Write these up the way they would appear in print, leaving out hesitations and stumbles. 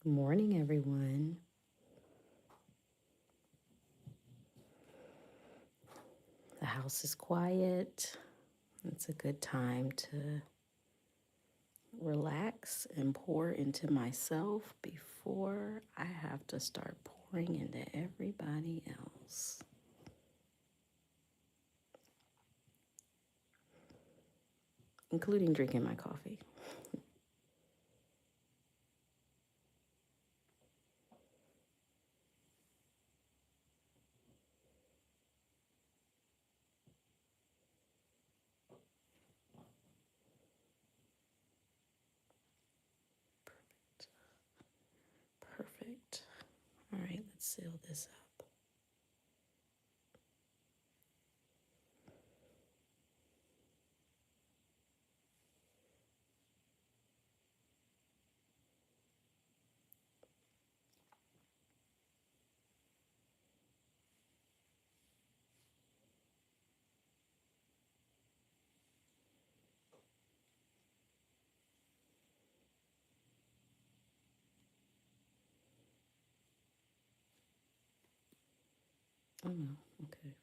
Good morning, everyone. The house is quiet. It's a good time to relax and pour into myself before I have to start pouring into everybody else, including drinking my coffee. Perfect. All right, let's seal this up. Oh no, okay.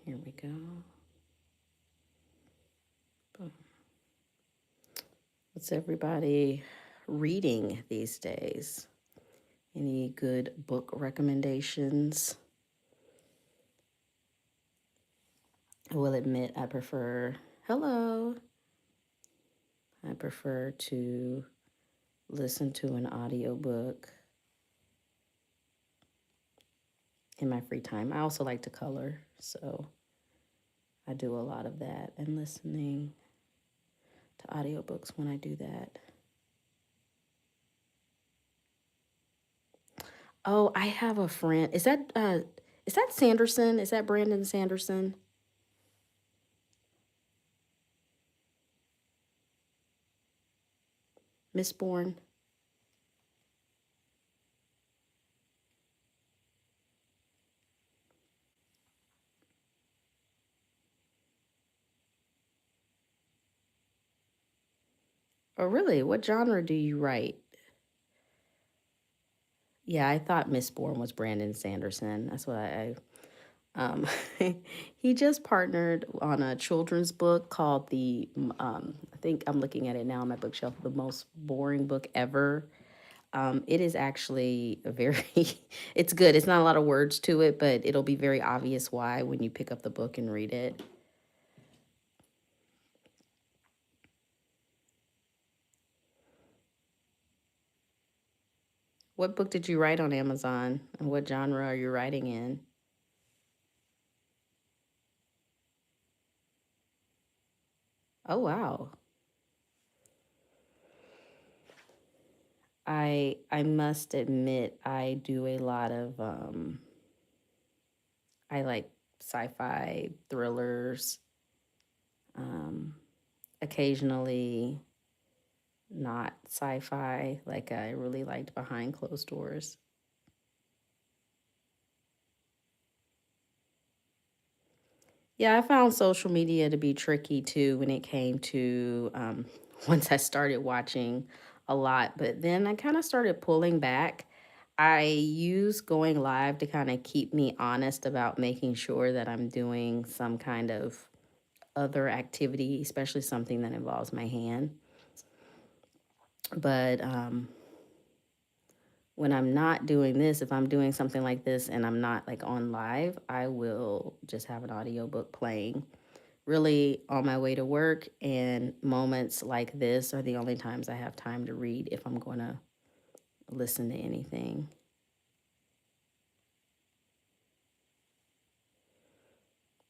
Here we go. Boom. What's everybody reading these days? Any good book recommendations? I will admit hello, I prefer to listen to an audiobook in my free time. I also like to color, so I do a lot of that and listening to audiobooks when I do that. Oh, I have a friend. Is that Sanderson? Is that Brandon Sanderson? Mistborn? Oh, really? What genre do you write? Yeah, I thought Mistborn was Brandon Sanderson. That's what Um, he just partnered on a children's book called I think I'm looking at it now on my bookshelf, The Most Boring Book Ever. It is actually a very, it's good. It's not a lot of words to it, but it'll be very obvious why when you pick up the book and read it. What book did you write on Amazon? And what genre are you writing in? Oh, wow. I must admit I do a lot of I like sci-fi thrillers, um, occasionally not sci-fi, like I really liked Behind Closed Doors. Yeah, I found social media to be tricky too when it came to once I started watching a lot, but then I kind of started pulling back. I use going live to kind of keep me honest about making sure that I'm doing some kind of other activity, especially something that involves my hand. But when I'm not doing this, if I'm doing something like this and I'm not like on live, I will just have an audiobook playing really on my way to work. And moments like this are the only times I have time to read if I'm going to listen to anything.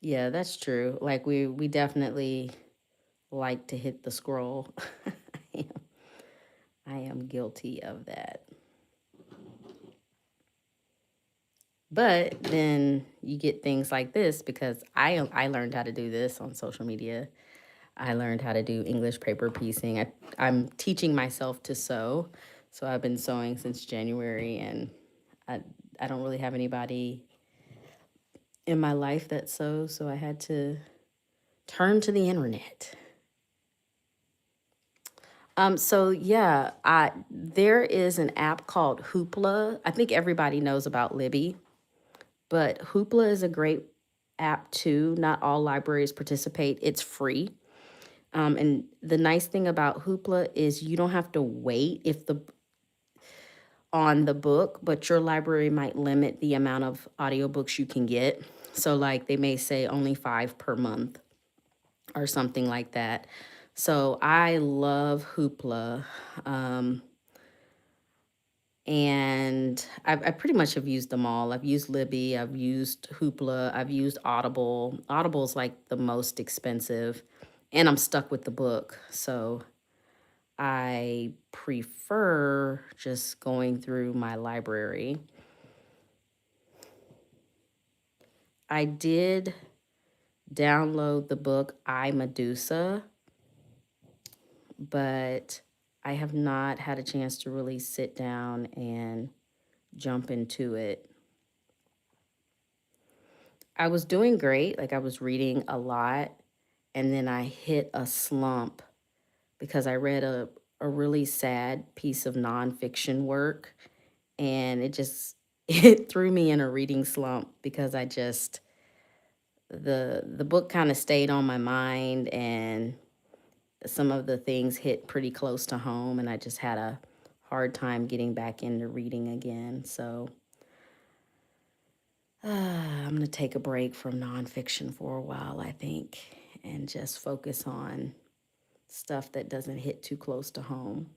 Yeah, that's true. Like we definitely like to hit the scroll. I am I am guilty of that. But then you get things like this because I learned how to do this on social media. I learned how to do English paper piecing. I'm teaching myself to sew. So I've been sewing since January, and I, I don't really have anybody in my life that sews. So I had to turn to the internet. So yeah, there is an app called Hoopla. I think everybody knows about Libby, but Hoopla is a great app too. Not all libraries participate. It's free. And the nice thing about Hoopla is you don't have to wait if the on the book, but your library might limit the amount of audiobooks you can get. So like they may say only 5 per month or something like that. So I love Hoopla. Um, and I pretty much have used them all. I've used Libby, I've used Hoopla, I've used Audible. Audible's like the most expensive, and I'm stuck with the book. So I prefer just going through my library. I did download the book I Medusa, but I have not had a chance to really sit down and jump into it. I was doing great, like I was reading a lot, and then I hit a slump because I read a really sad piece of nonfiction work, and it just it threw me in a reading slump because I just the book kind of stayed on my mind, and some of the things hit pretty close to home, and I just had a hard time getting back into reading again. So I'm going to take a break from nonfiction for a while, I think, and just focus on stuff that doesn't hit too close to home.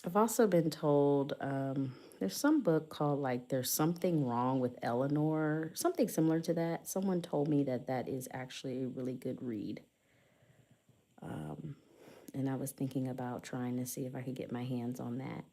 I've also been told there's some book called like There's Something Wrong with Eleanor, something similar to that. Someone told me that that is actually a really good read. Um, and I was thinking about trying to see if I could get my hands on that.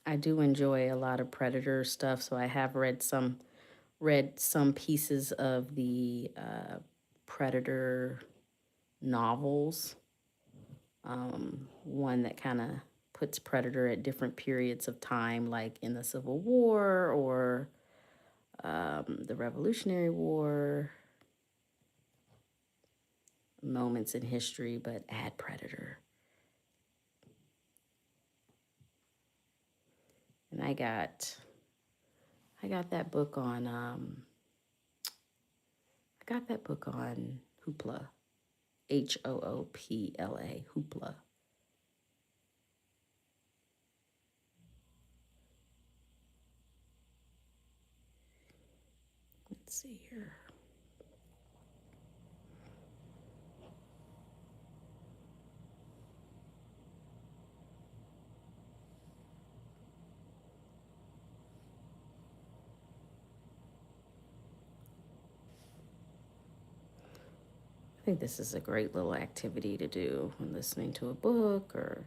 I do enjoy a lot of Predator stuff, so I have read some pieces of the Predator novels. One that kind of puts Predator at different periods of time, like in the Civil War or the Revolutionary War, moments in history, but add Predator. And I got that book on I got that book on Hoopla. Hoopla. Hoopla. Let's see here. think this is a great little activity to do when listening to a book or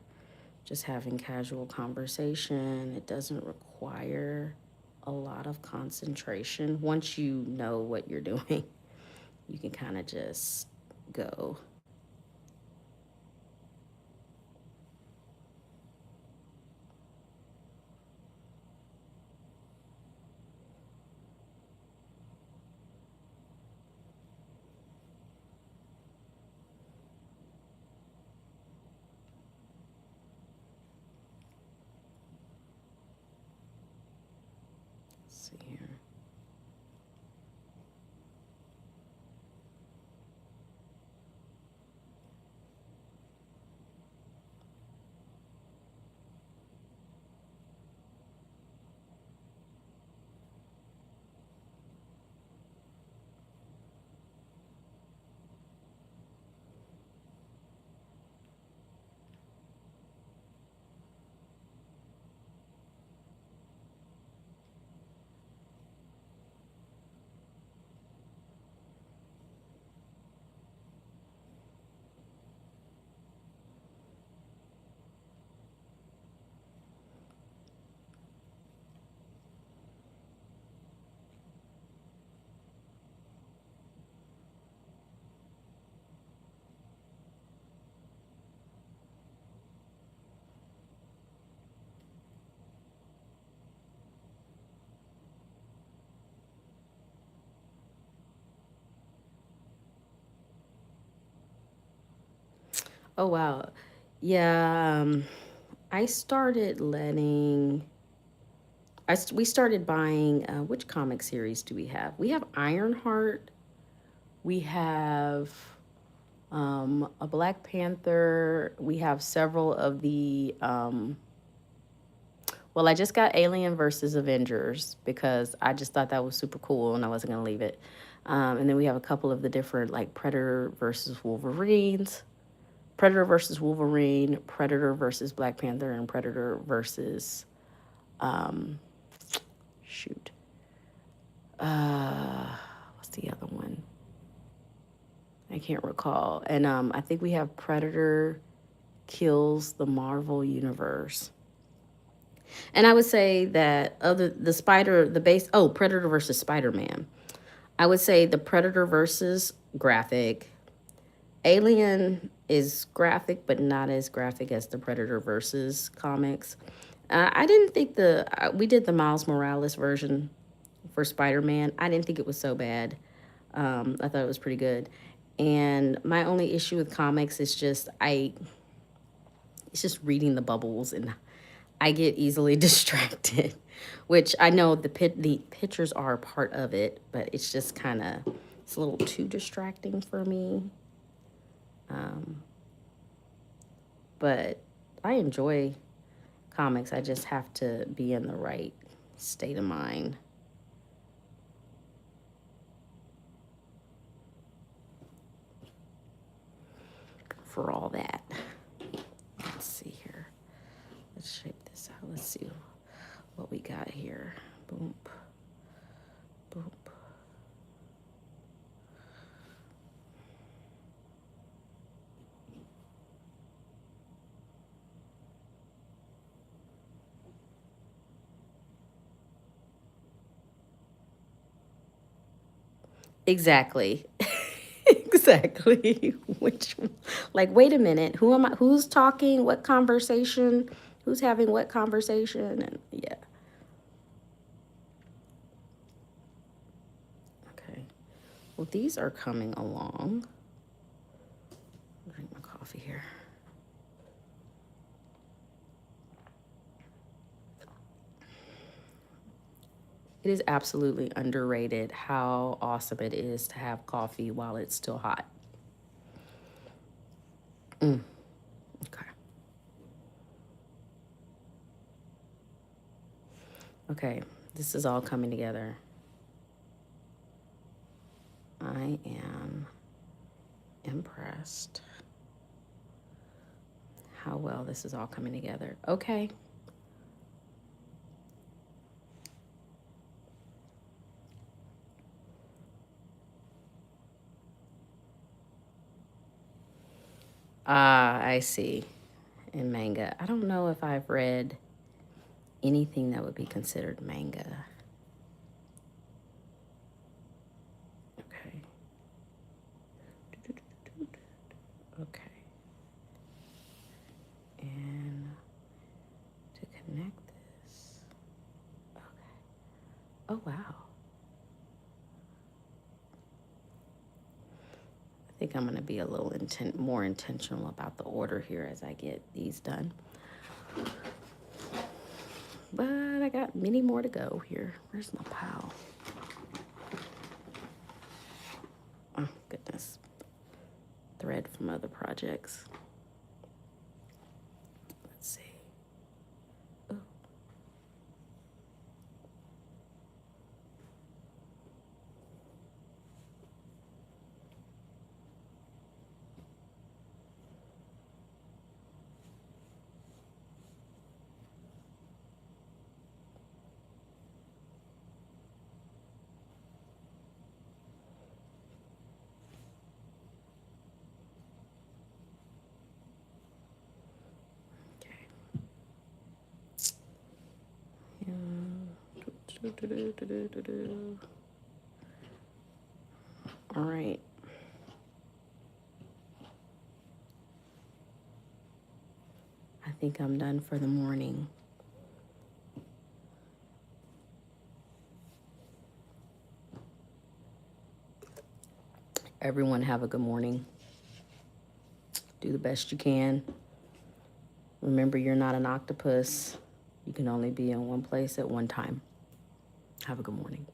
just having casual conversation. It doesn't require a lot of concentration. Once you know what you're doing, you can kind of just go. Let's see here. Oh, wow. Yeah, I started letting we started buying which comic series do we have? We have Ironheart. We have a Black Panther. We have several of the well, I just got Alien versus Avengers because I just thought that was super cool and I wasn't gonna leave it. And then we have a couple of the different like Predator versus Wolverines, Predator versus Wolverine, Predator versus Black Panther, and Predator versus um, shoot, uh, what's the other one? I can't recall. And I think we have Predator kills the Marvel universe. And I would say that other the spider the base Predator versus Spider-Man. I would say the Predator versus graphic. Alien is graphic, but not as graphic as the Predator versus comics. I didn't think we did the Miles Morales version for Spider-Man. I didn't think it was so bad. I thought it was pretty good. And my only issue with comics is it's just reading the bubbles, and I get easily distracted, which I know the pictures are a part of it, but it's just kind of it's a little too distracting for me. Um, but I enjoy comics. I just have to be in the right state of mind for all that. Let's see here. Let's shape this out. Let's see what we got here. Boom. Boom. Exactly. Exactly. Which, like, wait a minute. Who am I? Who's talking? What conversation? Who's having what conversation? And yeah. Okay. Well, these are coming along. Drink my coffee here. It is absolutely underrated how awesome it is to have coffee while it's still hot. Mm, okay. Okay. This is all coming together. I am impressed how well this is all coming together. Okay. Ah, I see. In manga. I don't know if I've read anything that would be considered manga. Okay. Okay. And to connect this. Okay. Oh, wow. I think I'm going to be a little more intentional about the order here as I get these done. But I got many more to go here. Where's my pile? Oh, goodness. Thread from other projects. Let's see. Oh. Okay. All right. I think I'm done for the morning. Everyone have a good morning. Do the best you can. Remember, you're not an octopus. You can only be in one place at one time. Have a good morning.